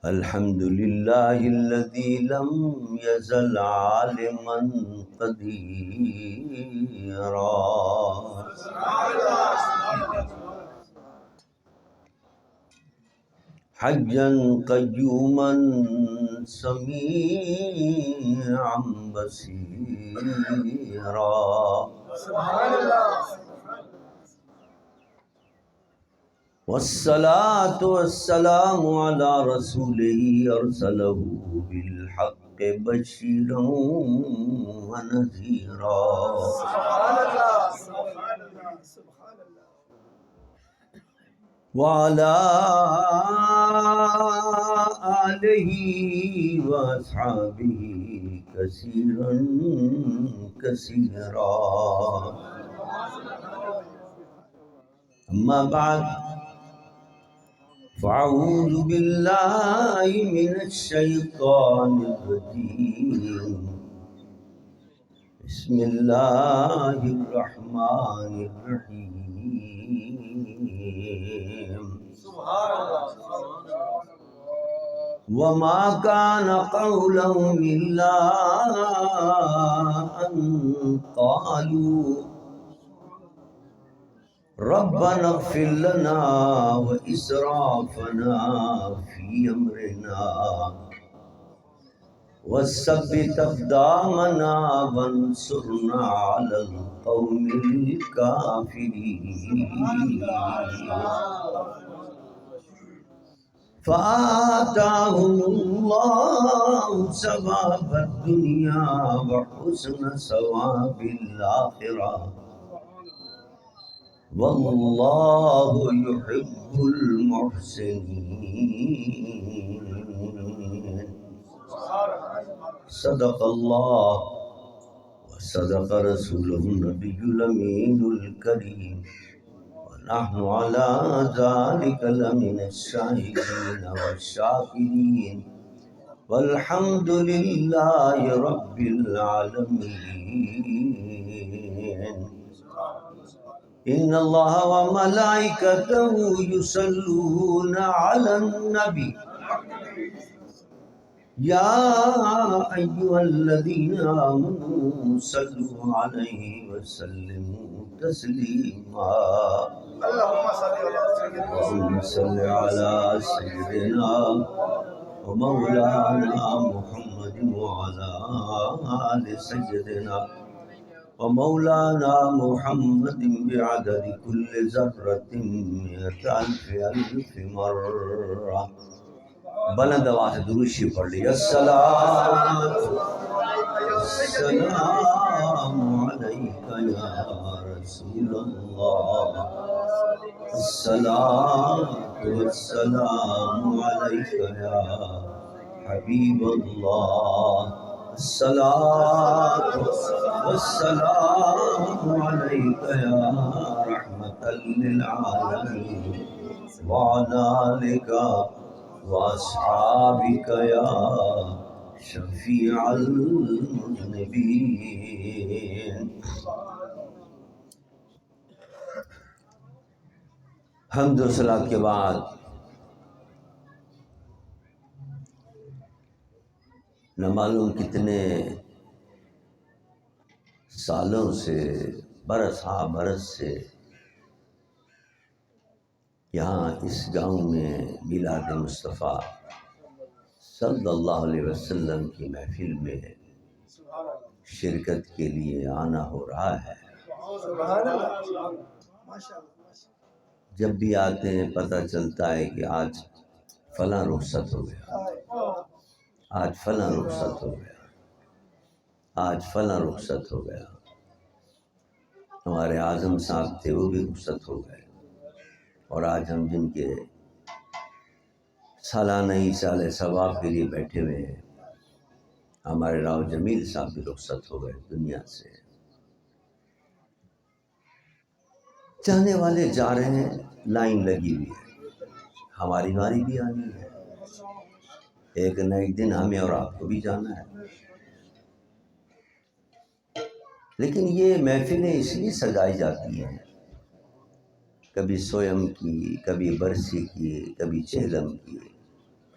الحمد للہ الذی لم یزل عالما قدیرا حیا قیوما سمیعا بصیرا والصلاة والسلام على رسوله أرسله بالحق بشيرا ونذيرا وعلى آله وأصحابه كثيرا كثيرا أما بعد فأعوذ بالله من الشيطان الرجيم بسم الله الرحمن الرحيم وما كان قولهم إلا أن قالوا ربنا اغفر لنا وإسرافنا في أمرنا وثبت أقدامنا وانصرنا على القوم الكافرين فآتاهم الله ثواب الدنيا وحسن ثواب الآخرة واللہ یحب المحسنین صدق اللہ وصدق رسولہ النبی الامین الکریم ونحن على ذلك لمن الشاہدین والشاکرین والحمد للہ رب العالمین ان اللہ وملائکتہ یصلون علی النبی یا ایھا الذین آمنوا صلوا علیہ وسلموا تسلیما اللہم صل علی سیدنا ومولانا محمد وعلی آل سیدنا ومولانا محمد بعدد كل ذرة مئة ألف مرة بلند آواز درود شریف پڑھ لی الصلاة والسلام عليك يا رسول الله الصلاة والسلام عليك يا حبيب الله الصلاة والسلام عليك يا رحمة للعالمين وعلى آلك وأصحابك يا شفيع المذنبين حمد و صلاۃ کے بعد نہ معلوم کتنے سالوں سے برس ہاں برس سے یہاں اس گاؤں میں میلاد مصطفیٰ صلی اللہ علیہ وسلم کی محفل میں شرکت کے لیے آنا ہو رہا ہے۔ جب بھی آتے ہیں پتہ چلتا ہے کہ آج فلاں رخصت ہو گیا، آج فلاں رخصت ہو گیا، آج فلاں رخصت ہو گیا۔ ہمارے اعظم صاحب تھے وہ بھی رخصت ہو گئے، اور آج ہم جن کے سالانہ ایصال ثواب کے لیے بیٹھے ہوئے ہیں، ہمارے راؤ جمیل صاحب بھی رخصت ہو گئے دنیا سے۔ جانے والے جا رہے ہیں، لائن لگی ہوئی ہے، ہماری باری بھی آنی ہے، ایک نہ ایک دن ہمیں اور آپ کو بھی جانا ہے۔ لیکن یہ محفلیں اس لیے سجائی جاتی ہیں کبھی سویم کی، کبھی برسی کی، کبھی چہلم کی،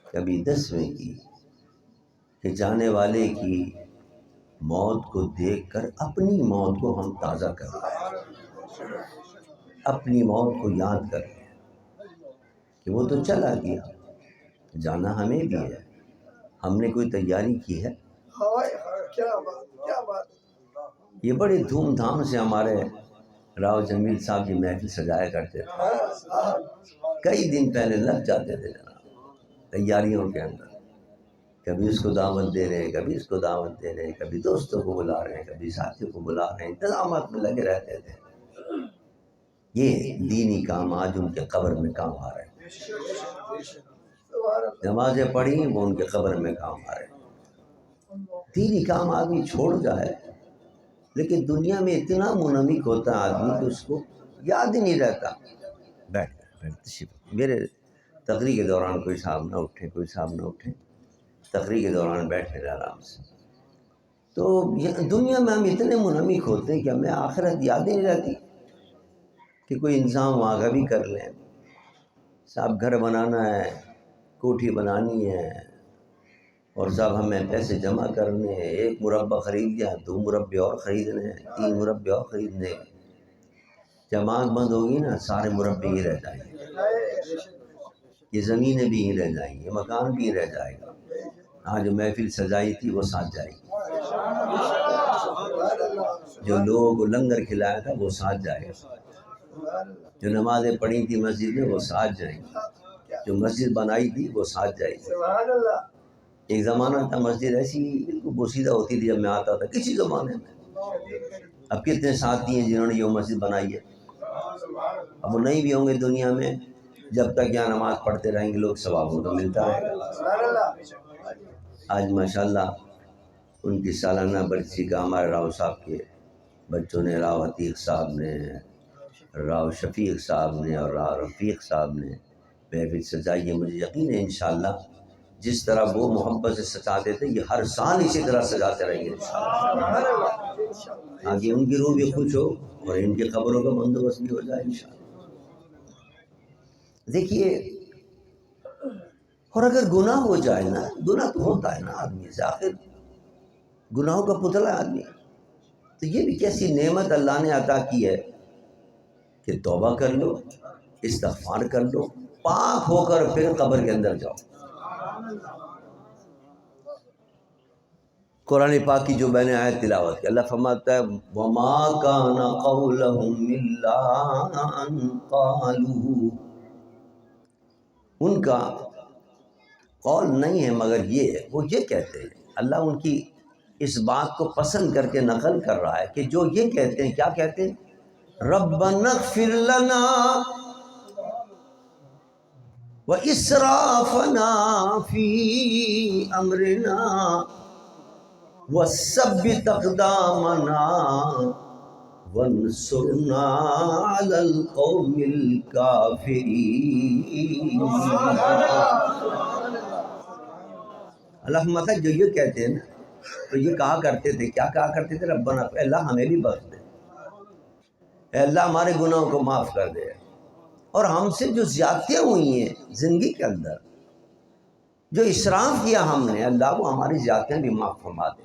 کبھی 10ویں کی، کہ جانے والے کی موت کو دیکھ کر اپنی موت کو ہم تازہ کر رہے ہیں، اپنی موت کو یاد کر رہے ہیں کہ وہ تو چلا گیا، جانا ہمیں بھی ہے، ہم نے کوئی تیاری کی ہے؟ یہ بڑے دھوم دھام سے ہمارے راؤ جمیل صاحب یہ محفل سجایا کرتے تھے، کئی دن پہلے لگ جاتے تھے جناب تیاریوں کے اندر، کبھی اس کو دعوت دے رہے ہیں، کبھی اس کو دعوت دے رہے ہیں، کبھی دوستوں کو بلا رہے ہیں، کبھی ساتھیوں کو بلا رہے ہیں، انتظامات میں لگے رہتے تھے۔ یہ دینی کام آج ان کے قبر میں کام آ رہے ہیں، نمازیں پڑھی وہ ان کے قبر میں کام آ رہے ہیں۔ دینی کام آدمی چھوڑ جائے لیکن دنیا میں اتنا منہمک ہوتا ہے آدمی کہ اس کو یاد ہی نہیں رہتا۔ میرے تقریر کے دوران کوئی صاحب نہ اٹھے، کوئی صاحب نہ اٹھے، تقریر کے دوران بیٹھے رہے آرام سے۔ تو دنیا میں ہم اتنے منہمک ہوتے ہیں کہ ہمیں آخرت یاد ہی نہیں رہتی کہ کوئی انتظام وہاں کا بھی کر لیں، صاحب گھر بنانا ہے، کوٹھی بنانی ہے، اور صاحب ہمیں پیسے جمع کرنے ہیں، 1 مربع خرید لیا، 2 مربع اور خریدنے ہیں، 3 مربع اور خریدنے ہیں۔ جب آنکھ بند ہوگی نا سارے مربع ہی رہ جائیں گے، یہ زمینیں بھی ہی رہ جائیں گی، مکان بھی رہ جائے گا، ہاں جو محفل سجائی تھی وہ ساتھ جائے گی، جو لوگوں کو لنگر کھلایا تھا وہ ساتھ جائے گا، جو نمازیں پڑھی تھی مسجد میں وہ ساتھ جائیں گی، جو مسجد بنائی تھی وہ ساتھ جائے گی۔ ایک زمانہ تھا مسجد ایسی بالکل بوسیدہ ہوتی تھی جب میں آتا تھا، کسی زمانے میں، اب کتنے ساتھی ہیں جنہوں نے یہ مسجد بنائی ہے، اب وہ نہیں بھی ہوں گے دنیا میں، جب تک یہاں نماز پڑھتے رہیں گے لوگ ثواب تو ملتا رہے گا۔ آج ماشاءاللہ ان کی سالانہ برسی کا ہمارے راؤ صاحب کے بچوں نے، راؤ عتیق صاحب نے، راؤ شفیق صاحب نے اور راؤ رفیق صاحب نے محفل سجائی ہے۔ مجھے یقین ہے انشاءاللہ جس طرح وہ محبت سے سجاتے تھے یہ ہر سال اسی طرح سجاتے رہیں گے انشاءاللہ، تاکہ ان کی روح بھی خوش ہو اور ان کی قبروں کا بندوبست بھی ہو جائے انشاءاللہ۔ دیکھیے، اور اگر گناہ ہو جائے نا، گناہ تو ہوتا ہے نا آدمی سے، آخر گناہوں کا پتلا ہے آدمی، تو یہ بھی کیسی نعمت اللہ نے عطا کی ہے کہ توبہ کر لو، استغفار کر لو، پاک ہو کر پھر قبر کے اندر جاؤ۔ قرآن پاک کی جو میں نے آیت تلاوت کی، اللہ فرماتا ہے وَمَا كَانَ قَوْلَهُمْ إِلَّا أَن قَالُوا، ان کا قول نہیں ہے مگر یہ، وہ یہ کہتے ہیں، اللہ ان کی اس بات کو پسند کر کے نقل کر رہا ہے کہ جو یہ کہتے ہیں، کیا کہتے ہیں، رَبَّنَا اغْفِرْ لَنَا وَإِسْرَافَنَا فِي أَمْرِنَا وَثَبِّتْ أَقْدَامَنَا وَانصُرْنَا عَلَى الْقَوْمِ الْكَافِرِينَ۔ اللہ فرماتا ہے جو یہ کہتے ہیں نا، تو یہ کہا کرتے تھے، کیا کہا کرتے تھے، ربنا، اے اللہ ہمیں بھی بخش دے، اے اللہ ہمارے گناہوں کو معاف کر دے، اور ہم سے جو زیادتیاں ہوئی ہیں زندگی کے اندر، جو اسراف کیا ہم نے، اللہ وہ ہماری زیادتیاں بھی معاف فرما دے،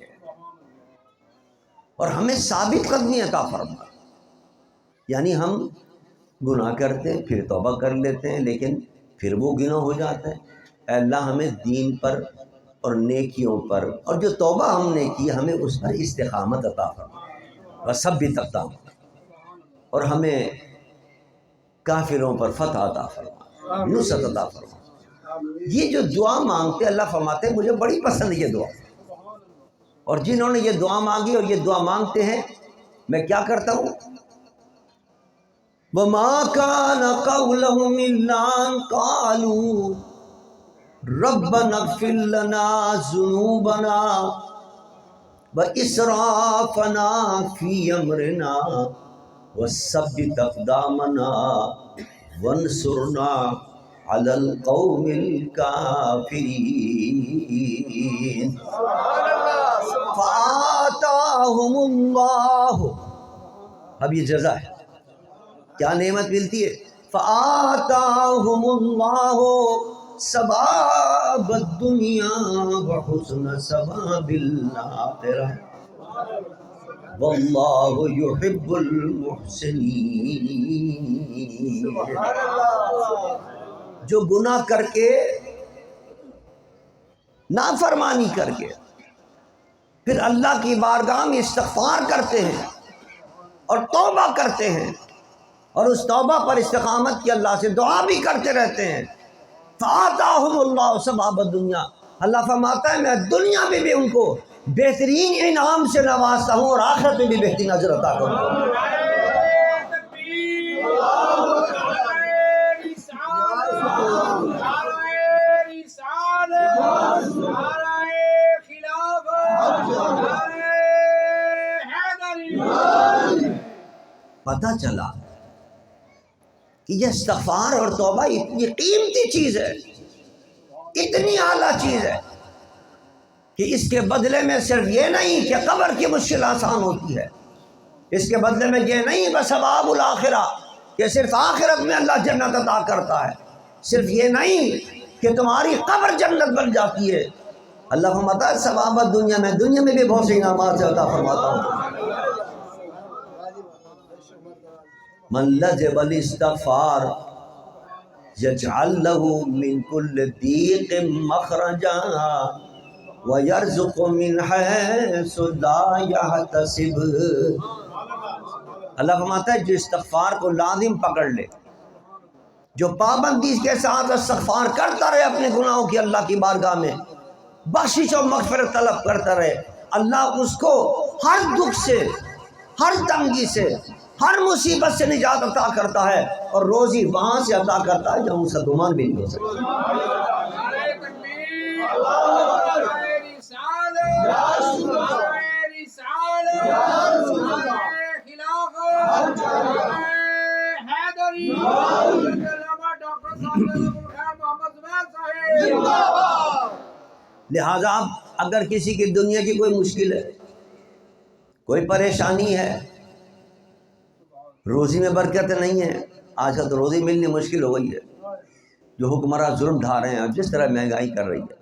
اور ہمیں ثابت قدمی عطا فرما۔ یعنی ہم گناہ کرتے ہیں پھر توبہ کر لیتے ہیں لیکن پھر وہ گناہ ہو جاتے ہیں، اے اللہ ہمیں دین پر اور نیکیوں پر، اور جو توبہ ہم نے کی ہمیں اس پر استقامت عطا فرما، وثبت اقدامنا، اور ہمیں کافروں پر فتح عطا فرما، نصرت عطا فرما۔ یہ جو دعا مانگتے اللہ فرماتے ہیں مجھے بڑی پسند یہ دعا، اور جنہوں نے یہ دعا مانگی اور یہ دعا مانگتے ہیں میں کیا کرتا ہوں، وَمَا كَانَ قَوْلَهُمْ إِلَّا أَن قَالُوا رَبَّنَا اغْفِرْ لَنَا ذُنُوبَنَا وَإِسْرَافَنَا فِي أَمْرِنَا وَثَبِّتْ أَقْدَامَنَا وَانصُرْنَا عَلَى الْقَوْمِ الْكَافِرِينَ۔ فَآتَاهُمُ اللَّهُ، اب یہ جزا ہے، کیا نعمت ملتی ہے، فآتاہم اللہ ثواب الدنیا وحسن ثواب الآخرہ واللہ یحب المحسنین۔ جو گناہ کر کے، نافرمانی کر کے، پھر اللہ کی بارگاہ میں استغفار کرتے ہیں اور توبہ کرتے ہیں اور اس توبہ پر استقامت کی اللہ سے دعا بھی کرتے رہتے ہیں، فآتاہم اللہ ثواب الدنیا، اللہ فرماتا ہے میں دنیا میں بھی ان کو بہترین انعام سے نوازتا ہوں اور آخرت میں بھی بہترین اجر عطا کرتا ہوں۔ پتہ چلا کہ یہ استغفار اور توبہ اتنی قیمتی چیز ہے، اتنی اعلیٰ چیز ہے کہ اس کے بدلے میں صرف یہ نہیں کہ قبر کی مشکل آسان ہوتی ہے، اس کے بدلے میں یہ نہیں بس ثواب الآخرہ کہ صرف آخرت میں اللہ جنت عطا کرتا ہے، صرف یہ نہیں کہ تمہاری قبر جنت بن جاتی ہے، اللہ فرماتا ہے ثواب دنیا میں بھی بہت سے انعامات سے عطا فرماتا ہوں۔ من لزم الاستغفار یجعل له من كل ضيق مخرجا ويرزق من حيث لا يحتسب۔ اللہ فرماتا ہے جو استغفار کو لازم پکڑ لے، جو پابندی کے ساتھ استغفار کرتا رہے اپنے گناہوں کی اللہ کی بارگاہ میں بخشش و مغفرت طلب کرتا رہے، اللہ اس کو ہر دکھ سے، ہر تنگی سے، ہر مصیبت سے نجات عطا کرتا ہے اور روزی وہاں سے عطا کرتا ہے جہاں اس کا گمان بھی نہیں ہو سکتا۔ لہذا اگر کسی کی دنیا کی کوئی مشکل ہے، کوئی پریشانی ہے، روزی میں برکت نہیں ہے، آج کل تو روزی ملنی مشکل ہو گئی ہے، جو حکمراں ظلم ڈھا رہے ہیں، جس طرح مہنگائی کر رہی ہے،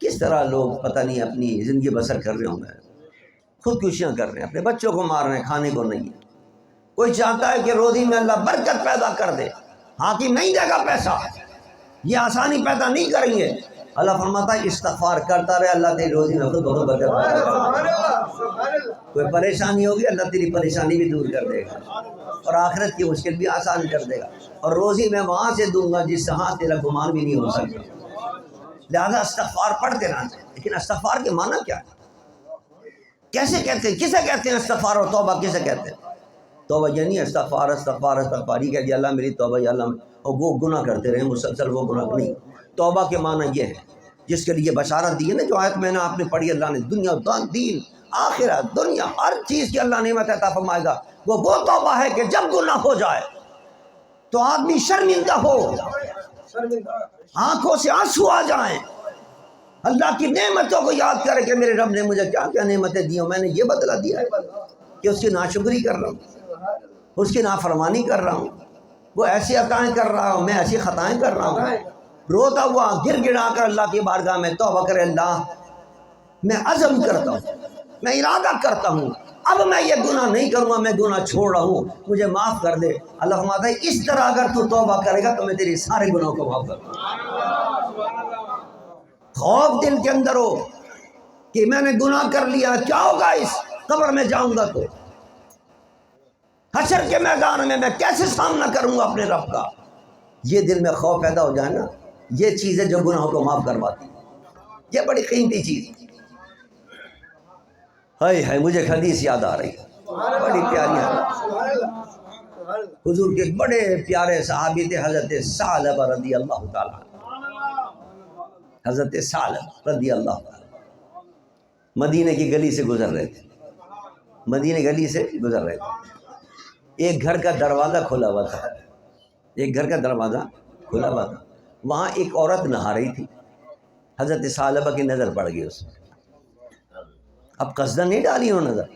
کس طرح لوگ پتہ نہیں اپنی زندگی بسر کر رہے ہوں گے، خودکشیاں کر رہے ہیں، اپنے بچوں کو مار رہے ہیں، کھانے کو نہیں ہے۔ کوئی چاہتا ہے کہ روزی میں اللہ برکت پیدا کر دے، حاکم نہیں دے گا پیسہ، یہ آسانی پیدا نہیں کریں گے، اللہ فرماتا ہے استغفار کرتا رہے، اللہ تیری روزی میں خود بہت برکت پیدا کر دے گا۔ کوئی پریشانی ہوگی اللہ تیری پریشانی بھی دور کر دے گا اور آخرت کی مشکل بھی آسان کر دے گا، اور روزی میں وہاں سے دوں گا جس سے ہاں تیرا گمان بھی نہیں ہو سکتا۔ لہذا استغفار پڑھتے رہنا چاہیے، لیکن استغفار کے معنی کیا ہے؟ کیسے کہتے ہیں، کسے کہتے ہیں استغفار اور توبہ کسے کہتے ہیں؟ توبہ یہ نہیں استغفار استغفار استغفار ہی کہہ دیا اللہ میری توبہ یا اللہ، اور وہ گناہ کرتے رہے مسلسل، وہ گناہ نہیں۔ توبہ کے معنی یہ ہے جس کے لیے بشارت دی ہے نا، جو آیت میں نے آپ نے پڑھی، اللہ نے دنیا دین آخرت دنیا ہر چیز کی اللہ نعمت عطا فرمائے گا، وہ توبہ ہے کہ جب گناہ ہو جائے تو آدمی شرمندہ ہو، آنکھوں سے آنسو آ جائیں، اللہ کی نعمتوں کو یاد کرے کہ میرے رب نے مجھے کیا کیا نعمتیں دی ہیں، میں نے یہ بدلہ دیا ہے کہ اس کی ناشکری کر رہا ہوں، اس کی نافرمانی کر رہا ہوں، وہ ایسی عطائیں کر رہا ہوں، میں ایسی خطائیں کر رہا ہوں، روتا ہوا گر گڑا کر اللہ کی بارگاہ میں توبہ کرے، اللہ میں عزم کرتا ہوں، میں ارادہ کرتا ہوں اب میں یہ گناہ نہیں کروں گا، میں گناہ چھوڑ رہا ہوں، مجھے معاف کر دے۔ اللہ فرماتا ہے اس طرح اگر تو توبہ کرے گا تو میں تیری سارے گناہوں کو معاف کر دوں گا۔ خوف دل کے اندر ہو کہ میں نے گناہ کر لیا، کیا ہوگا اس قبر میں جاؤں گا تو حشر کے میدان میں کیسے سامنا کروں گا اپنے رب کا، یہ دل میں خوف پیدا ہو جائے نا، یہ چیز ہے جو گناہوں کو معاف کرواتی ہے، یہ بڑی قیمتی چیز۔ ہائے مجھے حدیث یاد آ رہی ہے، بڑی پیاری حدیث، حضور کے بڑے پیارے صحابی تھے حضرت ثعلبہ رضی اللہ تعالیٰ، حضرت ثعلبہ رضی اللہ تعالیٰ مدینے کی گلی سے گزر رہے تھے، مدینے گلی سے گزر رہے تھے، ایک گھر کا دروازہ کھلا ہوا تھا، ایک گھر کا دروازہ کھلا ہوا تھا، وہاں ایک عورت نہا رہی تھی، حضرت ثعلبہ کی نظر پڑ گئی اس میں، اب قصدن نہیں ڈالی انہوں نظر،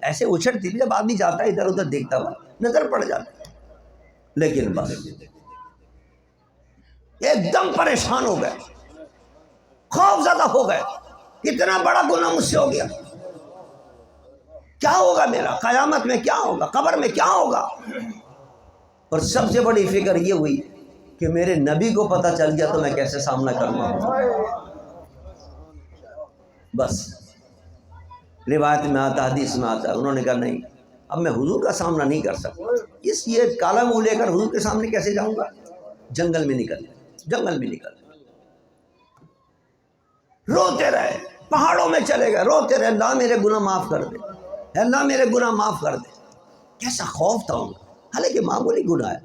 ایسے اچھڑتی بھی، جب آدمی جاتا ہے ادھر ادھر دیکھتا ہوا نظر پڑ جاتا ہے، لیکن بس ایک دم پریشان ہو گئے، خوف زدہ ہو گئے، اتنا بڑا گناہ مجھ سے ہو گیا، کیا ہوگا میرا، قیامت میں کیا ہوگا، قبر میں کیا ہوگا۔ اور سب سے بڑی فکر یہ ہوئی کہ میرے نبی کو پتہ چل گیا تو میں کیسے سامنا کروں گا۔ بس روایت میں آتا، حدیث میں آتا، انہوں نے کہا نہیں، اب میں حضور کا سامنا نہیں کر سکتا، اس لیے کالا منہ لے کر حضور کے سامنے کیسے جاؤں گا۔ جنگل میں نکل روتے رہے، پہاڑوں میں چلے گئے، روتے رہے، اللہ میرے گناہ معاف کر دے، اللہ میرے گناہ معاف کر دے۔ کیسا خوف تھا ان کا، حالانکہ معمولی گناہ ہے،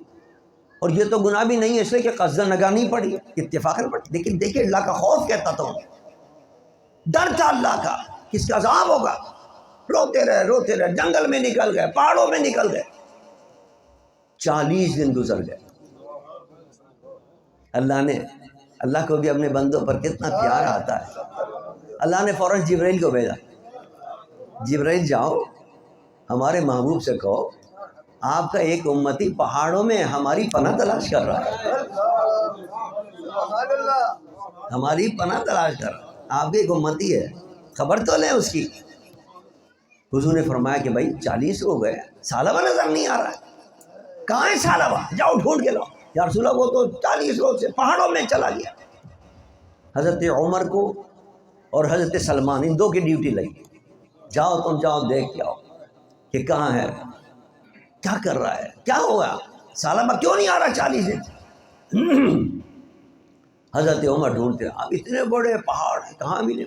اور یہ تو گناہ بھی نہیں ہے اس لیے کہ قصدن نگاہ نہیں پڑی، اتفاقاً پڑی، لیکن دیکھیں اللہ کا خوف کہتا تھا، ڈر تھا اللہ کا، کس کا عذاب ہوگا۔ روتے رہے، جنگل میں نکل گئے، پہاڑوں میں نکل گئے، 40 دن گزر گئے۔ اللہ کو بھی اپنے بندوں پر کتنا پیار آتا ہے، اللہ نے فوراً جبرائیل کو بھیجا، جبرائیل جاؤ ہمارے محبوب سے کہو آپ کا ایک امتی پہاڑوں میں ہماری پناہ تلاش کر رہا ہے، ہماری پناہ تلاش کر رہا ہے، آپ کی ایک امتی ہے، خبر تو لیں اس کی۔ حضور نے فرمایا کہ بھائی 40 ہو گئے، ثعلبہ نظر نہیں آ رہا ہے، کہاں ہے ثعلبہ، جاؤ ڈھونڈ کے لاؤ۔ یا رسول اللہ وہ تو 40 روز سے پہاڑوں میں چلا گیا۔ حضرت عمر کو اور حضرت سلمان ان دو کی ڈیوٹی لگی، جاؤ تم جاؤ دیکھ کے آؤ کہ کہاں ہے، کیا کر رہا ہے، کیا ہوا، ثعلبہ کیوں نہیں آ رہا 40 دن۔ حضرت عمر ڈھونڈتے، اب اتنے بڑے پہاڑ ہیں کہاں ملے۔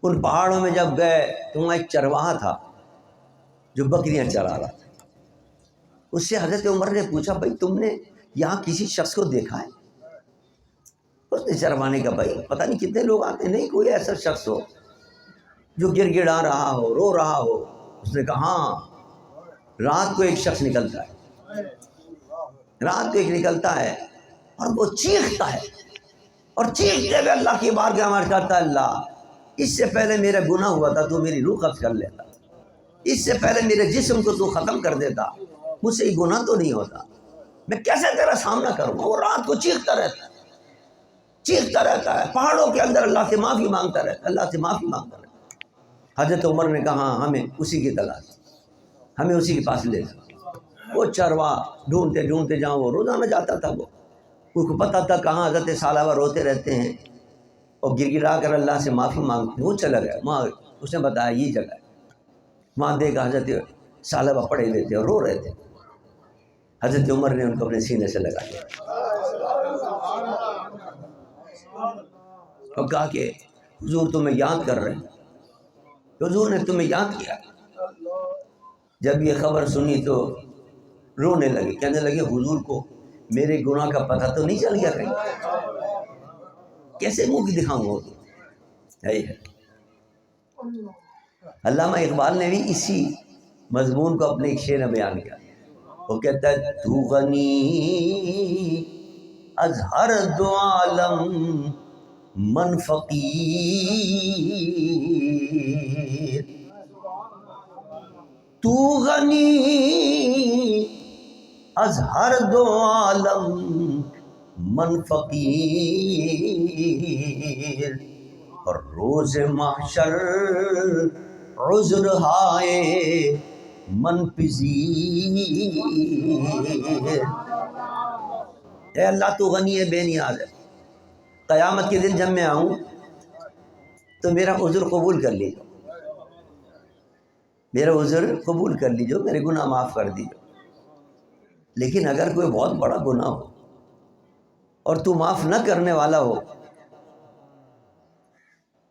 ان پہاڑوں میں جب گئے تو وہاں ایک چرواہا تھا جو بکریاں چرا رہا تھا، اس سے حضرت عمر نے پوچھا بھائی تم نے یہاں کسی شخص کو دیکھا ہے؟ اس نے چروانے کا بھائی پتہ نہیں کتنے لوگ آتے ہیں، نہیں کوئی ایسا شخص ہو جو گر گڑا رہا ہو، رو رہا ہو۔ اس نے کہا ہاں، رات کو ایک شخص نکلتا ہے، رات کو ایک نکلتا ہے اور وہ چیختا ہے، اور چیختے ہوئے اللہ کی بارگاہ میں کہتا ہے اللہ اس سے پہلے میرا گناہ ہوا تھا تو میری روح قبض کر لیتا، اس سے پہلے میرے جسم کو تو ختم کر دیتا، مجھ سے یہ گناہ تو نہیں ہوتا، میں کیسے تیرا سامنا کروں گا۔ وہ رات کو چیختا رہتا ہے، پہاڑوں کے اندر اللہ سے معافی مانگتا رہتا ہے، اللہ سے معافی مانگتا رہتا ہے۔ حضرت عمر نے کہا ہاں ہمیں اسی کی تلاش، ہمیں اسی کے پاس لے جاؤ۔ وہ چرواہا ڈھونڈتے جہاں وہ روزانہ جاتا تھا، وہ اس کو پتہ تھا کہاں حضرت ثعلبہ روتے رہتے ہیں اور گر گرا کر اللہ سے معافی مانگتے، وہ چلا گیا وہاں، اس نے بتایا یہ جگہ ہے، وہاں دیکھا حضرت ثعلبہ پڑے ہوئے تھے اور رو رہے تھے۔ حضرت عمر نے ان کو اپنے سینے سے لگا دیا اور کہا کہ حضور تمہیں یاد کر رہے ہیں، حضور نے تمہیں یاد کیا۔ جب یہ خبر سنی تو رونے لگے، کہنے لگے حضور کو میرے گناہ کا پتہ تو نہیں چل گیا کہیں، کیسے منہ کی دکھاؤں گا۔ علامہ اقبال نے بھی اسی مضمون کو اپنے ایک شعر میں بیان کیا، وہ کہتا ہے تو غنی از ہر دو عالم من فقیر، تو غنی از ہر دو عالم من فقیر، اور روز محشر عذر ہائے من پذیر۔ اے اللہ تو غنی ہے، بے نیاز ہے، قیامت کے دن جب میں آؤں تو میرا عذر قبول کر لیجو، میرا عذر قبول کر لیجو، میرے گناہ معاف کر دیجو۔ لیکن اگر کوئی بہت بڑا گناہ ہو اور تو معاف نہ کرنے والا ہو،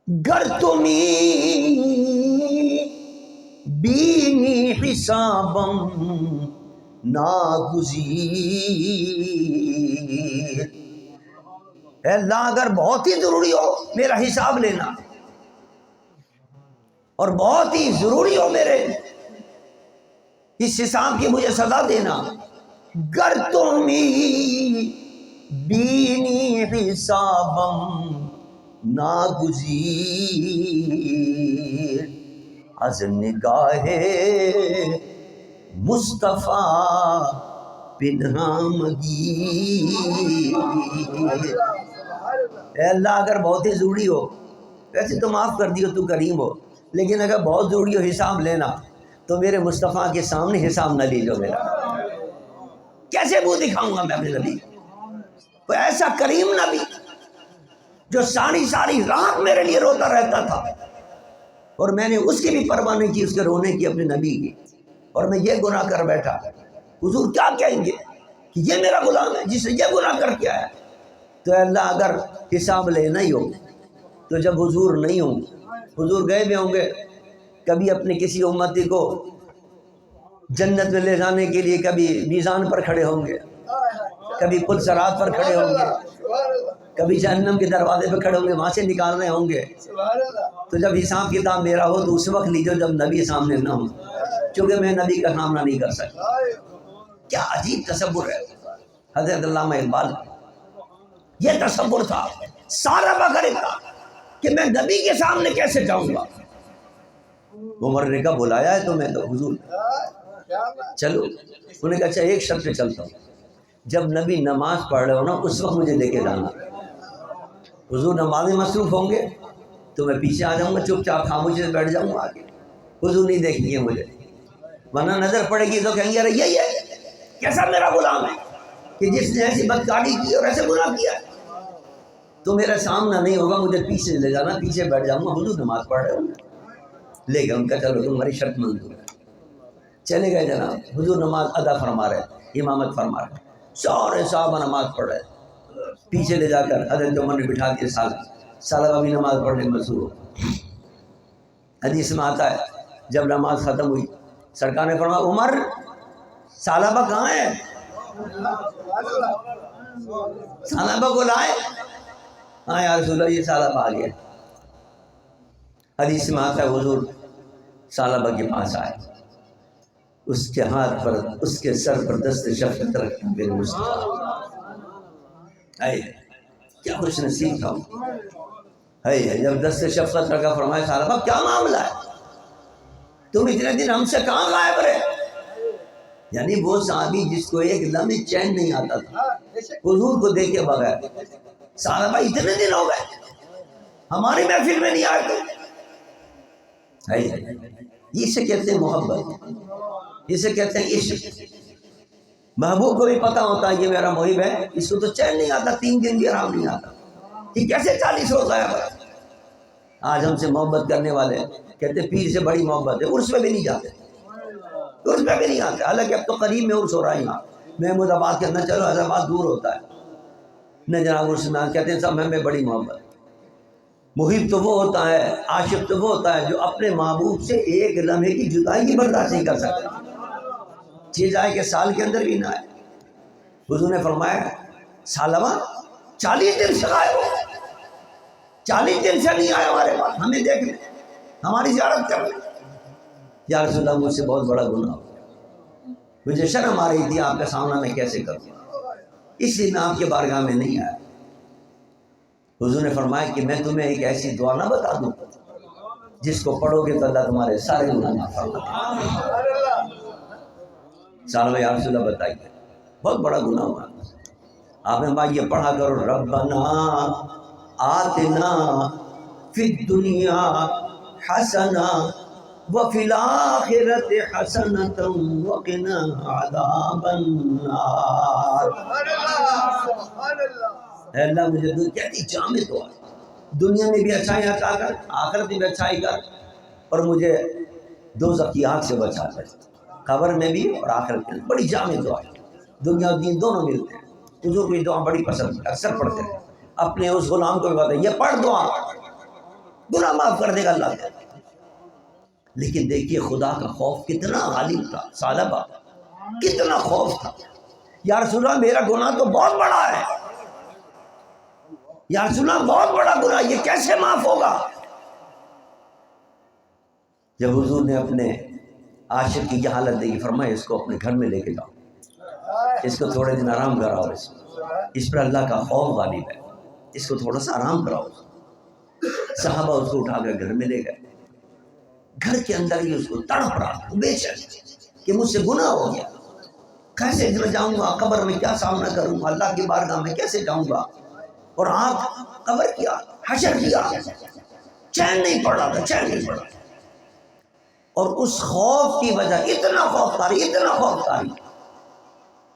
گر تمی بینی حسابم ناگزیر، اے اللہ اگر بہت ہی ضروری ہو میرا حساب لینا اور بہت ہی ضروری ہو میرے اس حساب کی مجھے سزا دینا، گر تمی بینی حسابم ناگزیر، از نگاہ مصطفیٰ پنہامگی، اے اللہ اگر بہت ہی ضروری ہو، ویسے تو معاف کر دیو تو کریم ہو، لیکن اگر بہت ضروری ہو حساب لینا تو میرے مصطفیٰ کے سامنے حساب نہ لیجو میرا، کیسے منہ دکھاؤں گا میں اپنے نبی؟ کوئی ایسا کریم نبی جو ساری رات میرے لیے روتا رہتا تھا، اور میں نے اس کی بھی پرواہ نہیں کی، اس کے رونے کی اپنے نبی کی، اور میں یہ گناہ کر بیٹھا، حضور کیا کہیں گے کہ یہ میرا غلام ہے جس نے یہ گناہ کر کے آیا؟ تو اے اللہ اگر حساب لینا ہی ہو تو جب حضور نہیں ہوں، حضور گئے بھی ہوں گے، کبھی اپنے کسی امتی کو جنت میں لے جانے کے لیے کبھی میزان پر کھڑے ہوں گے، کبھی پل صراط پر کھڑے ہوں گے، کبھی جہنم کے دروازے پہ کھڑے ہوں گے، وہاں سے نکالنے ہوں گے، تو جب حساب کتاب میرا ہو تو اس وقت لیجو جب نبی سامنے نہ ہو، چونکہ میں نبی کا سامنا نہیں کر سکتا۔ کیا عجیب تصور ہے حضرت علامہ اقبال، یہ تصور تھا سارا بغیر تھا کہ میں نبی کے سامنے کیسے جاؤں گا۔ عمر نے کہا بلایا ہے تو میں تو حضور چلو، انہوں نے کہا اچھا ایک شرط پہ چلتا ہوں، جب نبی نماز پڑھ رہے ہو نا اس وقت مجھے لے کے جانا، حضور نماز میں مصروف ہوں گے تو میں پیچھے آ جاؤں گا، چپ چاپ خاموشی سے بیٹھ جاؤں گا آگے، حضور نہیں دیکھیں گے مجھے، ورنہ نظر پڑے گی تو کہیں گے ارے یہی ہے کیسا میرا غلام ہے کہ جس نے ایسی بدکاری کی اور ایسے گناہ کیا، تو میرا سامنا نہیں ہوگا، مجھے پیچھے لے جانا، پیچھے بیٹھ جاؤں گا، حضور نماز پڑھ رہے ہوں لے گئے، ان کا چلو تمہاری شرط منظور ہے، چلے گئے جناب، حضور نماز ادا فرما رہے، امامت فرما رہے، سارے صحابہ نماز پڑھ رہے، پیچھے لے جا کر حضرت عمر نے بٹھا کے سالبہ بھی نماز پڑھنے میں مصروف ہو۔ حدیث میں آتا ہے جب نماز ختم ہوئی سرکار نے فرمایا عمر سالبہ کہاں ہے؟ سالبہ کو لائے، ہاں یا رسول اللہ یہ سالبہ آ گیا۔ حدیث میں آتا ہے حضور سالبہ کے پاس آئے، اس کے ہاتھ پر اس کے سر پر دست شفقت رکھا، میرے مصطفیٰ اے کیا خوش نصیب تھا ہے، جب دست شفقت رکھا فرمایا سالبہ کیا معاملہ ہے، تم اتنے دن ہم سے کہاں غائب رہے؟ یعنی وہ صحابی جس کو ایک لمحے چین نہیں آتا تھا حضور کو دیکھ کے بغیر، سالبہ اتنے دن ہو گئے ہماری محفل میں نہیں آئے تو اسے کہتے ہیں محبت، اسے کہتے ہیں عشق۔ محبوب کو بھی پتا ہوتا ہے یہ میرا محب ہے، اس کو تو چین نہیں آتا، 3 دن بھی آرام نہیں آتا کہ کیسے 40 روز آیا بڑا۔ آج ہم سے محبت کرنے والے کہتے پیر سے بڑی محبت ہے، عرس میں بھی نہیں جاتے، عرس میں بھی نہیں آتے، حالانکہ اب تو قریب میں عرس ہو رہا ہے یہاں محمود آباد کے اندر، چلو حیدرآباد دور ہوتا ہے نہ جناب، عرس میں کہتے ہیں سب ہمیں بڑی محبت۔ محب تو وہ ہوتا ہے، عاشق تو وہ ہوتا ہے جو اپنے محبوب سے ایک لمحے کی جدائی کی برداشت نہیں کر سکتا، چیز آئے کہ سال کے اندر بھی نہ آئے۔ حضور نے فرمایا سالبہ 40 دن سے آئے ہو، 40 دن سے نہیں آئے ہمارے پاس، ہمیں دیکھ لیں، ہماری زیارت کر لیں۔ یا رسول اللہ مجھ سے بہت بڑا گناہ ہو، مجھے شرم آ رہی تھی آپ کا سامنا میں کیسے کروں، اس لیے میں آپ کے بارگاہ میں نہیں آیا۔ حضور نے فرمایا کہ میں تمہیں ایک ایسی دعا نہ بتا دوں جس کو پڑھو گے تو اللہ تمہارے سارے گناہ معاف فرما دے۔ سالبہ یا رسول اللہ بتائیے بہت بڑا گناہ ہوا، آپ نے بھائی یہ پڑھا کرو ربنا آتنا فی الدنیا حسنہ وفی الآخرۃ حسنۃ وقنا عذاب النار۔ اے اللہ مجھے کہتی جامع دعا، دنیا میں بھی اچھائی عطا کر، آخرت میں بھی اچھائی کر، اور مجھے دوزخ کی آگ سے بچا کر، قبر میں بھی اور آخرت میں۔ بڑی جامع دعا، دنیا اور دین دونوں ملتے ہیں۔ حضور کو یہ دعا بڑی پسند ہے، اکثر پڑھتے ہیں، اپنے اس غلام کو بھی بتائیں یہ پڑھ دعا، گناہ معاف کر دے گا اللہ تعالیٰ۔ لیکن دیکھیے خدا کا خوف کتنا غالب تھا، سالبہ کتنا خوف تھا۔ یا رسول اللہ میرا گناہ تو بہت بڑا ہے، یا رسول اللہ بہت بڑا گناہ، یہ کیسے معاف ہوگا؟ جب حضور نے اپنے عاشق کی یہ حالت دیکھی فرمایا اس کو اپنے گھر میں لے کے جاؤ، اس کو تھوڑے دن آرام کراؤ، اس پر اللہ کا خوف غالب ہے، اس کو تھوڑا سا آرام کراؤ۔ صحابہ اس کو اٹھا کر گھر میں لے گئے، گھر کے اندر ہی اس کو تڑپ رہا، بے چین کہ مجھ سے گناہ ہو گیا، کیسے جاؤں گا قبر میں، کیا سامنا کروں گا اللہ کی بارگاہ میں، کیسے جاؤں گا؟ اور آنکھ قبر کیا، حشر کیا، چین نہیں پڑ رہا تھا، چین نہیں پڑ رہا تھا۔ اور اس خوف کی وجہ اتنا خوف تاری، اتنا خوف تاری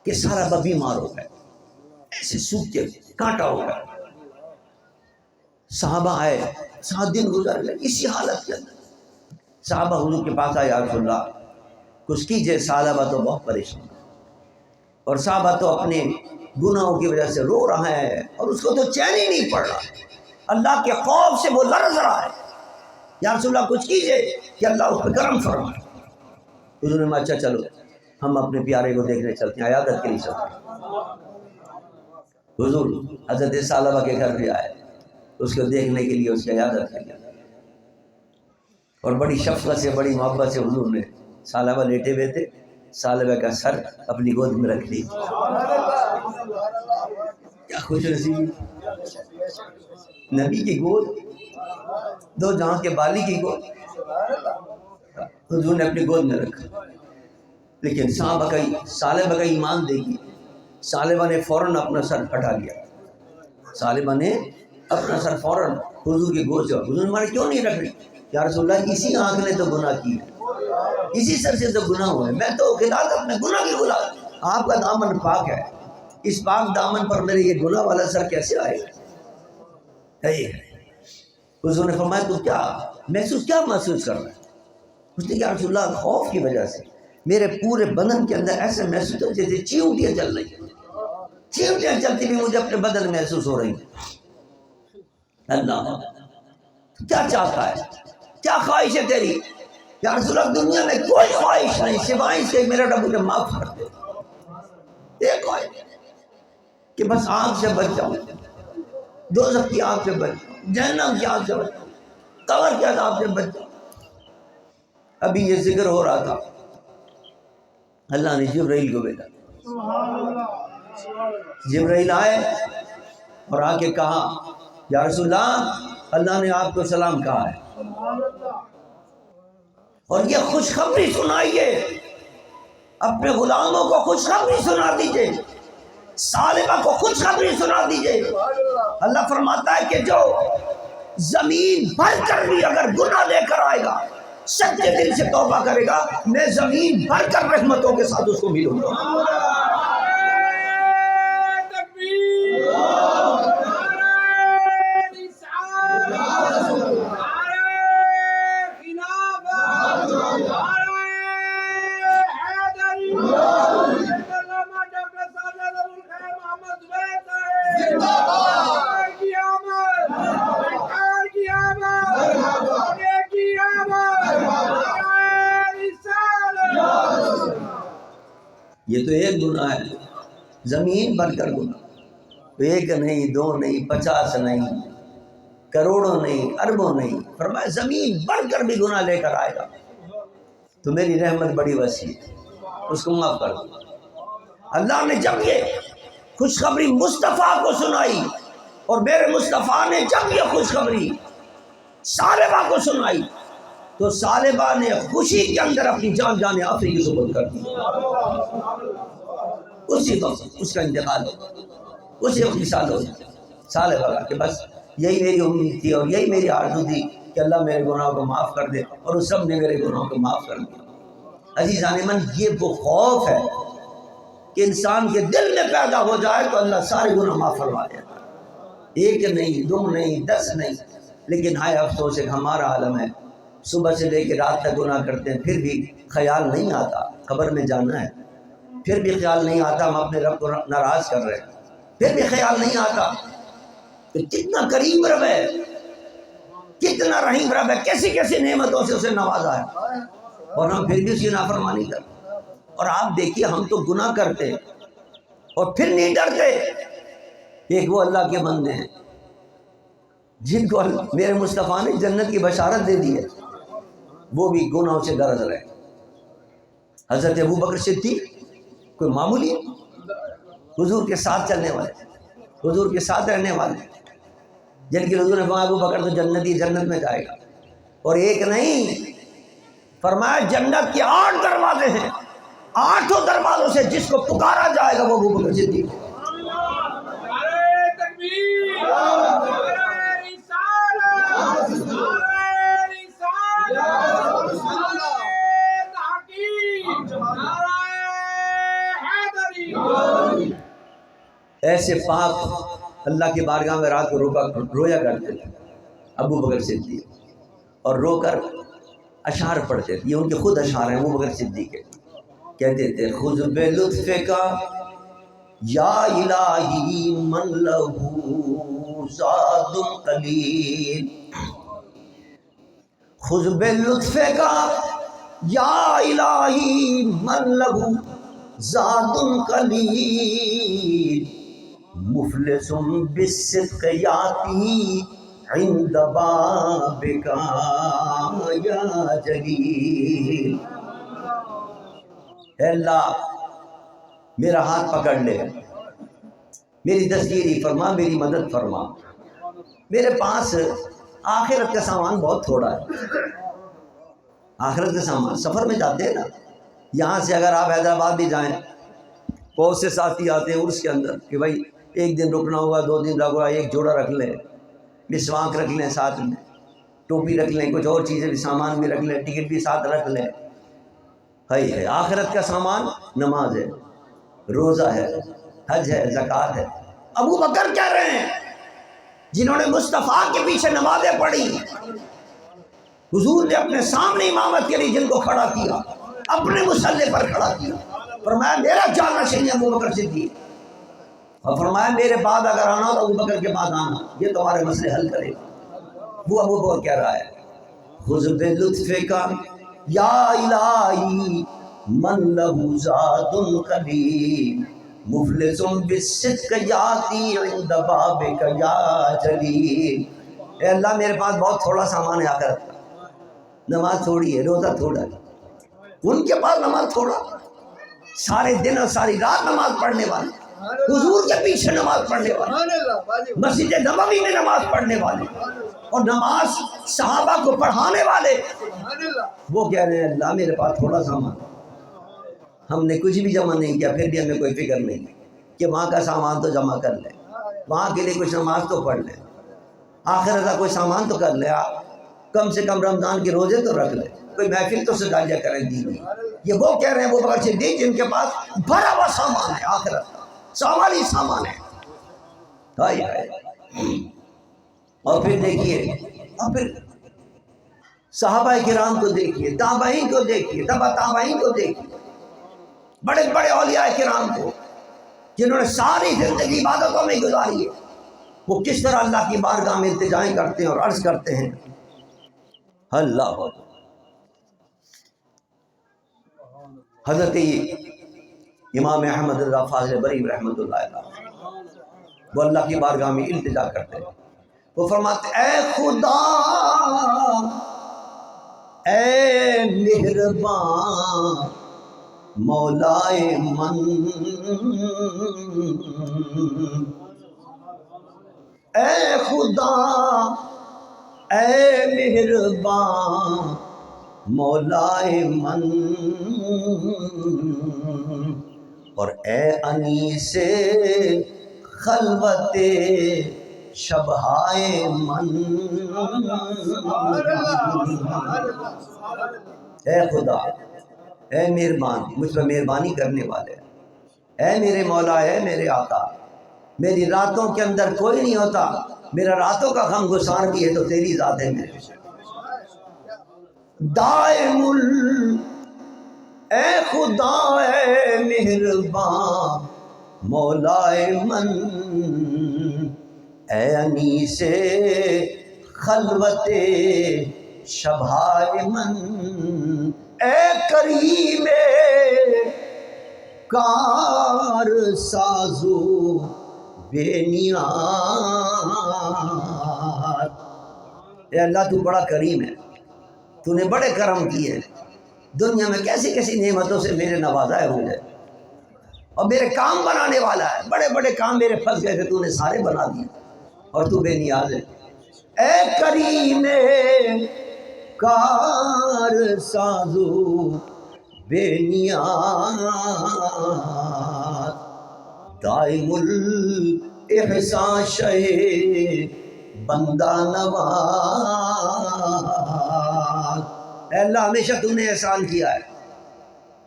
کہ سارا بدن بیمار ہو گیا، ایسے سوکھ کے کانٹا ہو گیا۔ صحابہ آئے، 7 دن گزر گئے اسی حالت کے اندر۔ صحابہ حضور کے پاس آئے، یا رسول اللہ کچھ کیجئے، صحابہ تو بہت پریشان، اور صحابہ تو اپنے گناہوں کی وجہ سے رو رہا ہے اور اس کو تو چین ہی نہیں پڑ رہا، اللہ کے خوف سے وہ لرز رہا ہے۔ یا رسول اللہ کچھ کیجئے کہ اللہ اس پہ کرم فرمائے۔ حضور نے اچھا چلو ہم اپنے پیارے کو دیکھنے چلتے ہیں، عیادت کے لیے چلتے ہیں۔ حضور حضرت ثعلبہ کے گھر بھی آئے، اس کو دیکھنے کے لیے، اس کی عیادت کے لیے، اور بڑی شفقت سے، بڑی محبت سے حضور نے، ثعلبہ لیٹے ہوئے تھے، ثعلبہ کا سر اپنی گود میں رکھ لی۔ کیا خوش نصیبی، نبی کی گود، دو جہاں کے بالی کی گود حضور نے اپنی گود میں رکھا۔ لیکن ثعلبہ کا ایمان دیکھیے، ثعلبہ نے فوراً اپنا سر ہٹا لیا، ثعلبہ نے اپنا سر فوراً حضور کی گود سے، حضور ہمارے کیوں نہیں رکھ رہی؟ یا رسول اللہ اسی آنکھ نے تو گناہ کی ہے، اسی سر سے تو گناہ ہوئے، میں تو خلافت میں گناہ کی غلام، آپ کا دامن پاک ہے، اس پاک دامن پر میرے یہ گناہ والا سر کیسے آئے گا؟ حضور نے فرمایا تو کیا محسوس کر رہا ہے؟ اس نے کہا یا رسول اللہ خوف کی وجہ سے میرے پورے بدن کے اندر ایسے محسوس ہو جیسے چیونٹیاں چل رہی ہیں، چیونٹیاں چلتی بھی مجھے اپنے بدن میں محسوس ہو رہی ہیں۔ اللہ کیا چاہتا ہے، کیا خواہش ہے تیری؟ یا رسول اللہ دنیا میں کوئی خواہش نہیں سوائے اس کے میرا رب مجھے معاف کر دے، ایک خواہش کہ بس آگ سے بچ جاؤں، دوزخ کی آگ سے بچ جاؤں، جہنم کی آگ سے بچ جاؤں، قبر کے عذاب سے بچ جاؤں۔ ابھی یہ ذکر ہو رہا تھا، اللہ نے جبرائیل کو بھیجا، جبرائیل آئے اور آ کے کہا یا رسول اللہ نے آپ کو سلام کہا ہے، اور یہ خوشخبری سنائیے، اپنے غلاموں کو خوشخبری سنا دیجئے، ثعلبہ کو خوشخبری سنا دیجئے۔ اللہ فرماتا ہے کہ جو زمین بھر کر بھی اگر گناہ لے کر آئے گا، سچے دل سے توبہ کرے گا، میں زمین بھر کر رحمتوں کے ساتھ اس کو ملوں گا۔ یہ تو ایک گناہ ہے، زمین بھر کر گناہ، ایک نہیں، دو نہیں، 50 نہیں، کروڑوں نہیں، اربوں نہیں، فرمایا زمین بھر کر بھی گناہ لے کر آئے گا تو میری رحمت بڑی وسیع ہے، اس کو معاف کر دو۔ اللہ نے جب یہ خوشخبری مصطفیٰ کو سنائی، اور میرے مصطفیٰ نے جب یہ خوشخبری ثعلبہ کو سنائی، تو ثعلبہ نے خوشی کے اندر اپنی جان آخری کی سپرد کر دی، اسی وقت اس کا انتقال ہو، اسی وقت مثال ہو ثعلبہ کا، کہ بس یہی میری امید تھی اور یہی میری آرزو تھی کہ اللہ میرے گناہوں کو معاف کر دے، اور اس سب نے میرے گناہوں کو معاف کر دیا۔ عزیزان من، یہ وہ خوف ہے کہ انسان کے دل میں پیدا ہو جائے تو اللہ سارے گناہ معاف فرما دیتا ہے، ایک نہیں، 2 نہیں، 10 نہیں۔ لیکن ہائے افسوس ہے کہ ہمارا عالم ہے، صبح سے لے کے رات تک گناہ کرتے ہیں، پھر بھی خیال نہیں آتا قبر میں جانا ہے، پھر بھی خیال نہیں آتا ہم اپنے رب کو ناراض کر رہے ہیں، پھر بھی خیال نہیں آتا کہ کتنا کریم رب ہے، کتنا رحیم رب ہے، کیسی کیسی نعمتوں سے اسے نوازا ہے، اور ہم پھر بھی اس کی نافرمانی کرتے۔ اور آپ دیکھیے ہم تو گناہ کرتے اور پھر نہیں ڈرتے۔ ایک وہ اللہ کے بندے ہیں جن کو میرے مصطفیٰ نے جنت کی بشارت دے دی ہے، وہ بھی گناہوں سے درز رہے۔ حضرت ابوبکر صدیق کوئی معمولی حضور کے ساتھ چلنے والے، حضور کے ساتھ رہنے والے، جن کی حضور نے فرمایا ابوبکر تو جنتی جنت میں جائے گا، اور ایک نہیں، فرمایا جنت کے 8 دروازے ہیں، 8 دروازوں سے جس کو پکارا جائے گا وہ ابو بکر صدیق ہوگا۔ ایسے پاک اللہ کی بارگاہ میں رات کو رویا کرتے تھے ابو بکر صدیق، اور رو کر اشعار پڑھتے تھے۔ یہ ان کے خود اشعار ہیں ابو بکر صدیق کے، کہتے تھے خذ بلطف کا یا الہی من لہو زاد قلیل، خذ بلطف کا یا الہی من لہو زاد قلیل، مفلس بالصدق یاتی عند بابک یا جلیل۔ اے اللہ میرا ہاتھ پکڑ لے، میری دستگیری فرما، میری مدد فرما۔ میرے پاس آخرت کا سامان بہت تھوڑا ہے، آخرت کا سامان سفر میں جاتے ہیں نا، یہاں سے اگر آپ حیدرآباد بھی جائیں، بہت سے ساتھی آتے ہیں عرس کے اندر کہ بھائی 1 دن رکنا ہوگا، 2 دن رکنا، 1 جوڑا رکھ لیں، مسواک رکھ لیں ساتھ میں، ٹوپی رکھ لیں، کچھ اور چیزیں بھی سامان بھی رکھ لیں، ٹکٹ بھی ساتھ رکھ لیں۔ ہے آخرت کا سامان نماز ہے، روزہ ہے، حج ہے، زکوٰۃ ہے۔ ابو بکر کہہ رہے ہیں جنہوں نے مصطفیٰ کے پیچھے نمازیں پڑھی، حضور نے اپنے سامنے امامت کے لیے جن کو کھڑا کیا، اپنے مصلی پر کھڑا کیا، فرمایا میرا جاننا چاہیے ابو بکر صدیق، اور فرمایا میرے بعد اگر آنا ہو تو ابو بکر کے بعد آنا، یہ تمہارے مسئلے حل کرے گا۔ وہ ابو بکر کہہ رہا ہے خذ بلطف کا یا الہی من لہو زاد قلیل، مفلس بالصدق یاتی عند بابک یا جلیل۔ اے اللہ میرے پاس بہت تھوڑا سامان ہے آخرت کا، نماز تھوڑی ہے، روزہ تھوڑا ہے، ان کے پاس نماز تھوڑا، سارے دن اور ساری رات نماز پڑھنے والے، حضور کے پیچھے نماز پڑھنے والے، مسجد نبوی میں نماز پڑھنے والے، اور نماز صحابہ کو پڑھانے والے، وہ کہہ رہے ہیں اللہ میرے پاس تھوڑا سامان، ہم نے کچھ بھی جمع نہیں کیا، پھر بھی ہمیں کوئی فکر نہیں کہ وہاں کا سامان تو جمع کر لیں، وہاں کے لیے کچھ نماز تو پڑھ لیں، آخرت کا کوئی سامان تو کر لیں، کم سے کم رمضان کے روزے تو رکھ لیں، کوئی محفل تو سجایا کریں دینی۔ یہ وہ کہہ رہے ہیں وہ بکر صدیق جن کے پاس بھرا ہوا سامان ہے، آخرت کا سامان ہی سامان ہے۔ اور پھر دیکھیے، اور پھر صحابہ کرام کو دیکھیے، تابعین کو دیکھیے، تبع تابعین کو دیکھیے، بڑے بڑے اولیاء کرام کو جنہوں نے ساری زندگی عبادتوں میں گزاری ہے، وہ کس طرح اللہ کی بارگاہ میں التجائیں کرتے ہیں اور عرض کرتے ہیں اللہ۔ حضرت امام احمد رضا فاضل بری رحمۃ اللہ علیہ وہ اللہ کی بارگاہ میں التجا کرتے ہیں، وہ فرماتے اے خدا اے مہربان مولائے من، اے خدا اے مہربان مولائے من، اور اے انیس خلوت شبہائے من، اے خدا اے مہربان، مجھ پر مہربانی کرنے والے، اے میرے مولا، اے میرے آقا، میری راتوں کے اندر کوئی نہیں ہوتا، میرا راتوں کا غم گسار بھی ہے تو تیری ذات ہے میرے دائم اے خدا اے مہربان مولائے من، اے انیس خلوت شبہائے من، اے کریم کار سازو بے نیاز۔ اے اللہ تو بڑا کریم ہے، تو نے بڑے کرم کیے، دنیا میں کیسی کیسی نعمتوں سے میرے نوازا ہے مجھے، اور میرے کام بنانے والا ہے، بڑے بڑے کام میرے پھنس گئے تھے تو نے سارے بنا دیے، اور تو بے نیاز ہے۔ اے کریم کار سازو بے نیاز دائم الاحسان شہ بندہ نواز۔ اے اللہ ہمیشہ تو نے احسان کیا ہے،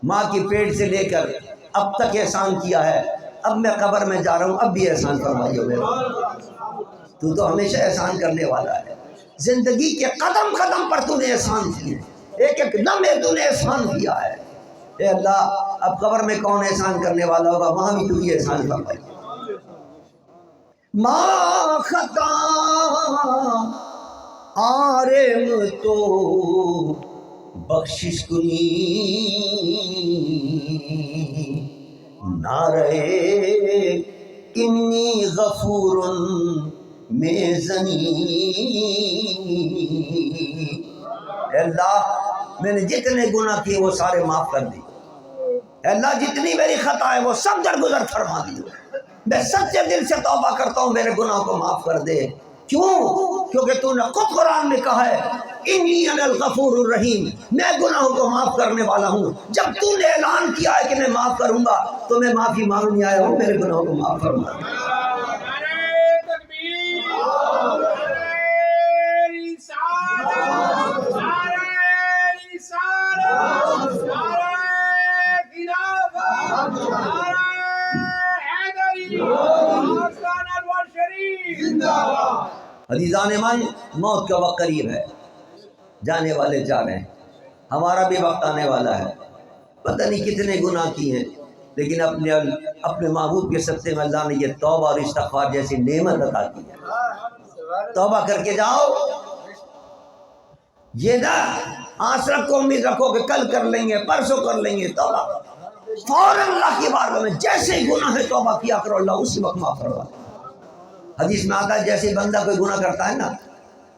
ماں کی پیٹ سے لے کر اب تک احسان کیا ہے، اب میں قبر میں جا رہا ہوں اب بھی احسان فرمائیے میرا۔ تو ہمیشہ احسان کرنے والا ہے، زندگی کے قدم قدم پر تو نے احسان کیے، ایک ایک لمحے تو نے احسان کیا ہے۔ اے اللہ اب قبر میں کون احسان کرنے والا ہوگا، وہاں بھی تو یہ احسان فرمائیے۔ ما خطا عارم تو بخشش کنی نعرہ انی غفور میں زنی۔ اے اللہ میں نے جتنے گناہ کیے وہ سارے معاف کر دی، اے اللہ جتنی میری خطا ہے وہ سب درگزر فرما دی، میں سچے دل سے توبہ کرتا ہوں میرے گناہوں کو معاف کر دے۔ کیوں؟ کیونکہ تو نے خود قرآن میں کہا ہے انی انا الغفور الرحیم، میں گناہوں کو معاف کرنے والا ہوں۔ جب تو نے اعلان کیا ہے کہ میں معاف کروں گا تو میں معافی مانگنے آیا ہوں، میرے گناہوں کو معاف فرما دے۔ عزیزان من، موت کا وقت قریب ہے، جانے والے جا رہے ہیں، ہمارا بھی وقت آنے والا ہے۔ پتہ نہیں کتنے گناہ کیے ہیں، لیکن اپنے محبوب کے صدقے میں اللہ نے یہ توبہ اور استغفار جیسی نعمت عطا کی ہے۔ توبہ کر کے جاؤ، یہ نہ آج رکھو امید رکھو کہ کل کر لیں گے پرسوں کر لیں گے، توبہ فوراً اللہ کی بارگاہ میں جیسے ہی گناہ ہے توبہ کیا کرو، اللہ اسی وقت معاف کروا دے۔ حدیث میں آتا ہے جیسے بندہ کوئی گناہ کرتا ہے نا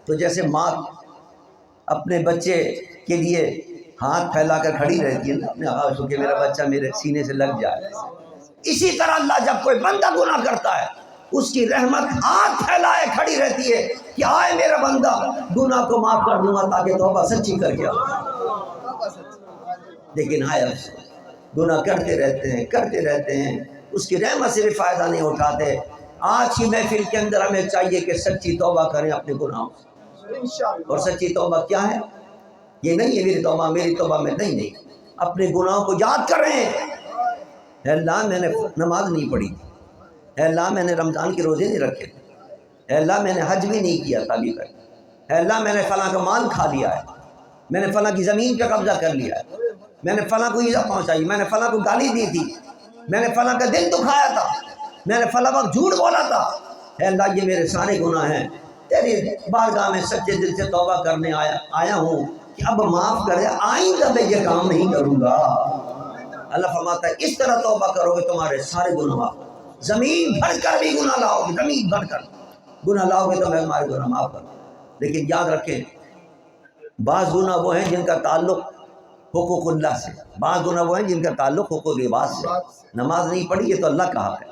تو جیسے ماں اپنے بچے کے لیے ہاتھ پھیلا کر کھڑی رہتی ہے نا، اپنے ہاتھ کہ میرا بچہ میرے سینے سے لگ جائے، اسی طرح اللہ جب کوئی بندہ گناہ کرتا ہے اس کی رحمت ہاتھ پھیلائے کھڑی رہتی ہے کہ آئے میرا بندہ گناہ کو معاف کر دوں گا تاکہ توبہ سچی کر کے آؤ۔ لیکن ہائے افسوس، گناہ کرتے رہتے ہیں، اس کی رحمت سے بھی فائدہ نہیں اٹھاتے۔ آج کی محفل کے اندر ہمیں چاہیے کہ سچی توبہ کریں اپنے گناہوں سے، اور سچی توبہ کیا ہے؟ یہ نہیں ہے میری توبہ میں نہیں، اپنے گناہوں کو یاد کریں۔ اے اللہ میں نے نماز نہیں پڑھی، اے اللہ میں نے رمضان کے روزے نہیں رکھے، اے اللہ میں نے حج بھی نہیں کیا تھا ابھی تک، اے اللہ میں نے فلاں کا مال کھا لیا ہے، میں نے فلاں کی زمین پہ قبضہ کر لیا ہے، میں نے فلاں کو ایذا پہنچائی، میں نے فلاں کو گالی دی تھی، میں نے فلاں کا دل دکھایا تھا، میں نے فلاں وقت جھوٹ بولا تھا۔ اے اللہ یہ میرے سارے گناہ ہیں، تیری بارگاہ میں سچے دل سے توبہ کرنے آیا ہوں کہ اب معاف کر دے، آئندہ میں یہ کام نہیں کروں گا۔ اللہ فرماتا ہے اس طرح توبہ کرو گے تمہارے سارے گناہ معاف، زمین بھر کر بھی گناہ لاؤ گے، زمین بھر کر گناہ لاؤ گے تو میں تمہارے گناہ معاف کروں۔ لیکن یاد رکھیں بعض گناہ وہ ہیں جن کا تعلق حقوق اللہ سے، بعض گناہ وہ ہیں جن کا تعلق حقوق عباد سے۔ نماز نہیں پڑھی یہ تو اللہ کا حق ہے،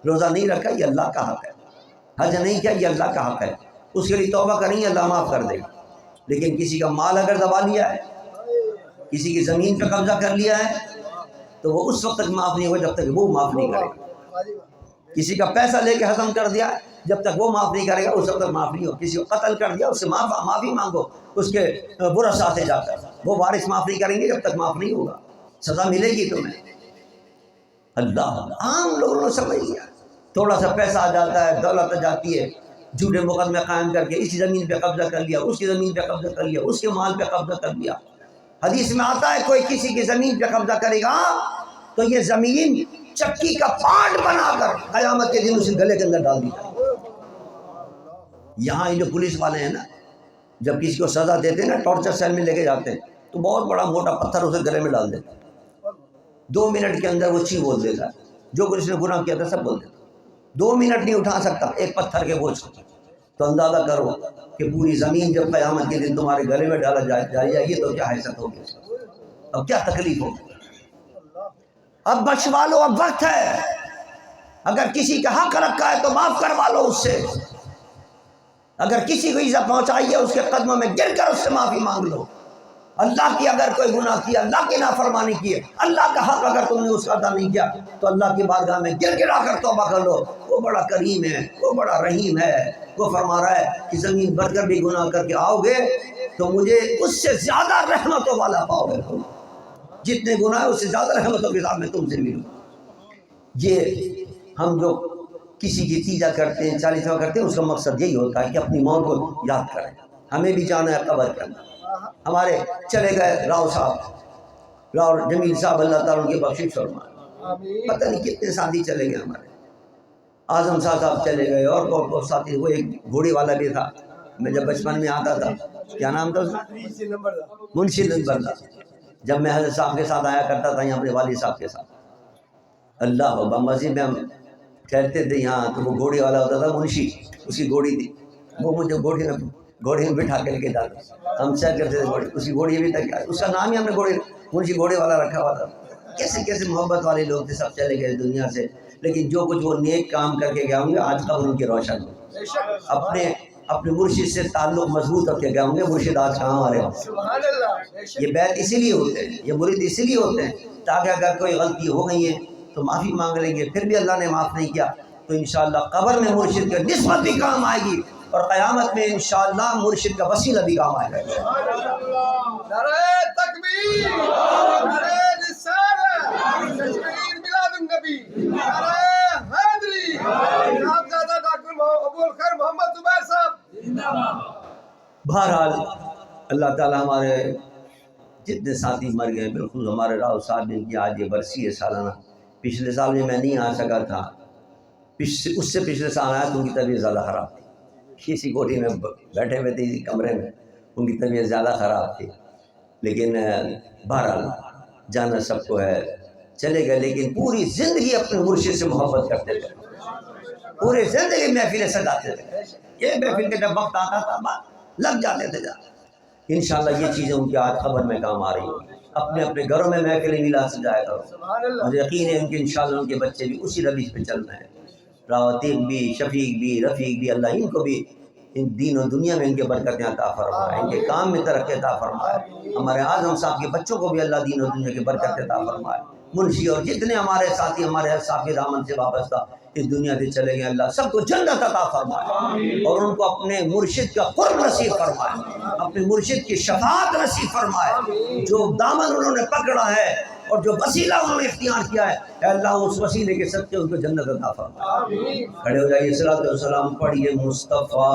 روزہ نہیں رکھا یہ اللہ کا حق ہے، حج نہیں کیا یہ اللہ کا حق ہے، اس کے لیے توبہ کریں گے اللہ معاف کر دے گا۔ لیکن کسی کا مال اگر دبا لیا ہے، کسی کی زمین پہ قبضہ کر لیا ہے تو وہ اس وقت تک معاف نہیں ہوگا جب تک وہ معاف نہیں کرے گا۔ کسی کا پیسہ لے کے ختم کر دیا جب تک وہ معاف نہیں کرے گا اس وقت تک معاف نہیں ہوگا۔ کسی کو قتل کر دیا اس سے معافی مانگو، اس کے ورثاء سے جا کر، وہ وارث معاف نہیں کریں گے جب تک معاف نہیں ہوگا، سزا ملے گی تمہیں۔ اللہ عام لوگوں نے سمجھ لیا، تھوڑا سا پیسہ آ جاتا ہے، دولت آ جاتی ہے، جھوٹے مقدمے قائم کر کے اس زمین پہ قبضہ کر لیا، اس کی زمین پہ قبضہ کر لیا، اس کے مال پہ قبضہ کر لیا۔ حدیث میں آتا ہے کوئی کسی کی زمین پہ قبضہ کرے گا تو یہ زمین چکی کا پارٹ بنا کر قیامت کے دن اسے گلے کے اندر ڈال دی جائے۔ یہاں جو پولیس والے ہیں نا، جب کسی کو سزا دیتے ہیں نا، ٹارچر سیل میں لے کے جاتے ہیں تو بہت بڑا موٹا پتھر اسے گلے میں ڈال دیتے ہیں، 2 منٹ کے اندر وہ چی بول دیتا ہے، جو کچھ اس نے گناہ کیا تھا سب بول دیتا ہے، 2 منٹ نہیں اٹھا سکتا ایک پتھر کے بوجھ کو۔ تو اندازہ کرو کہ پوری زمین جب قیامت کے دن تمہارے گلے میں ڈالا جائے گی تو کیا حیثیت ہوگی، اب کیا تکلیف ہوگی۔ اب بچوا لو، اب وقت ہے، اگر کسی کا حق رکھا ہے تو معاف کروا لو اس سے، اگر کسی کو ایذا پہنچائی ہے اس کے قدموں میں گر کر اس سے معافی مانگ لو۔ اللہ کی اگر کوئی گناہ کیا، اللہ کی نافرمانی کی ہے، اللہ کا حق اگر تم نے اس کا ادا نہیں کیا تو اللہ کی بارگاہ میں گر گرا کر توبہ کر لو۔ وہ بڑا کریم ہے، وہ بڑا رحیم ہے، وہ فرما رہا ہے کہ زمین بھر کر بھی گناہ کر کے آؤ گے تو مجھے اس سے زیادہ رحمتوں والا پاؤ گے تم، جتنے گناہ ہے اس سے زیادہ رحمتوں کے ساتھ میں تم سے ملوں۔ یہ ہم جو کسی کی تیجا کرتے ہیں، چالیسواں کرتے ہیں، اس کا مقصد یہی ہوتا ہے کہ اپنی موت کو یاد کریں۔ ہمیں بھی جانا ہے قبر کے اندر۔ ہمارے چلے گئے راؤ صاحب، راؤ جمیل صاحب، اللہ تعالیٰ ان کی بخشش فرمائے، پتہ نہیں کتنے ساتھی چلے گئے ہمارے۔ اعظم صاحب چلے گئے، اور بہت ساتھی، وہ ایک گھوڑے والا بھی تھا، میں جب بچپن میں آتا تھا، کیا نام تھا اس کا؟ منشی نمبردار۔ جب میں حضرت صاحب کے ساتھ آیا کرتا تھا یہاں اپنے والد صاحب کے ساتھ، اللہ اکبر، مسجد میں ہم ٹھہرتے تھے یہاں، تو وہ گھوڑے والا ہوتا تھا منشی، اس کی گھوڑی تھی، وہ مجھے گھوڑے میں بٹھا کے لے کے جاتا، ہم سیر کرتے تھے گھوڑے، اس کی گھوڑی بھی تک، اس کا نام ہی ہم نے منشی گھوڑے والا رکھا ہوا تھا۔ کیسے کیسے محبت والے لوگ تھے، سب چلے گئے دنیا سے، لیکن جو کچھ وہ نیک کام کر کے گئے ہوں گے آج قبر ان کی روشن ہو، اپنے مرشد سے تعلق مضبوط رکھ کے گئے ہوں گے۔ مرشد آج کہاں ہمارے ہوں؟ یہ بیت اسی لیے ہوتے ہیں، یہ مرید اسی لیے ہوتے ہیں تاکہ اگر کوئی غلطی ہو گئی ہے تو معافی مانگ لیں گے، پھر بھی اللہ نے معاف نہیں کیا تو انشاءاللہ قبر میں مرشد کی نسبت بھی کام آئے گی، اور قیامت میں انشاءاللہ مرشد کا وسیلہ بھی کام آئے گا۔ نعرہ تکبیر، نعرہ رسالت، تشریف میلاد النبی، نعرہ حیدری، صاحبزادہ ڈاکٹر ابوالخیر محمد زبیر صاحب۔ بہرحال اللہ تعالیٰ ہمارے جتنے ساتھی مر گئے، بالکل ہمارے راؤ صاحب نے کی آج یہ برسی ہے سالانہ، پچھلے سال میں نہیں آ سکا تھا، اس سے پچھلے سال آیا تو ان کی طبیعت زیادہ خراب تھی، اسی کوٹھی میں بیٹھے ہوئے تھے، اسی کمرے میں، ان کی طبیعت زیادہ خراب تھی، لیکن بہرحال جانا سب کو ہے، چلے گئے، لیکن پوری زندگی اپنے مرشد سے محبت کرتے تھے، پوری زندگی محفلیں سجاتے تھے، یہ محفل کے جب وقت آتا تھا لگ جاتے تھے جاتے۔ انشاءاللہ یہ چیزیں ان کے آج قبر میں کام آ رہی ہیں، اپنے اپنے گھروں میں محفل میلاد سجایا کرو، مجھے یقین ہے ان کے انشاءاللہ ان کے بچے بھی اسی روش پہ چل رہے ہیں، راوتیق بھی، شفیق بھی، رفیق بھی، اللہ ان کو بھی ان دین و دنیا میں ان کے برکتیں عطا فرمائے، ان کے کام میں ترقی عطا فرمائے، ہمارے اعظم صاحب کے بچوں کو بھی اللہ دین و دنیا کی برکت عطا فرمائے، منشی اور جتنے ہمارے ساتھی ہمارے صاحب دامن سے وابستہ اس دنیا سے چلے گئے، اللہ سب کو جنت عطا فرمائے، اور ان کو اپنے مرشد کا قرب نصیب فرمائے، اپنے مرشد کی شفاعت نصیب فرمائے، جو دامن انہوں نے پکڑا ہے اور جو وسیلہ انہوں نے اختیار کیا ہے، اے اللہ اس وسیلے کے صدقے ان کو جنت عطا فرمائے۔ کھڑے ہو جائیے، صلاۃ و سلام پڑھیے مصطفیٰ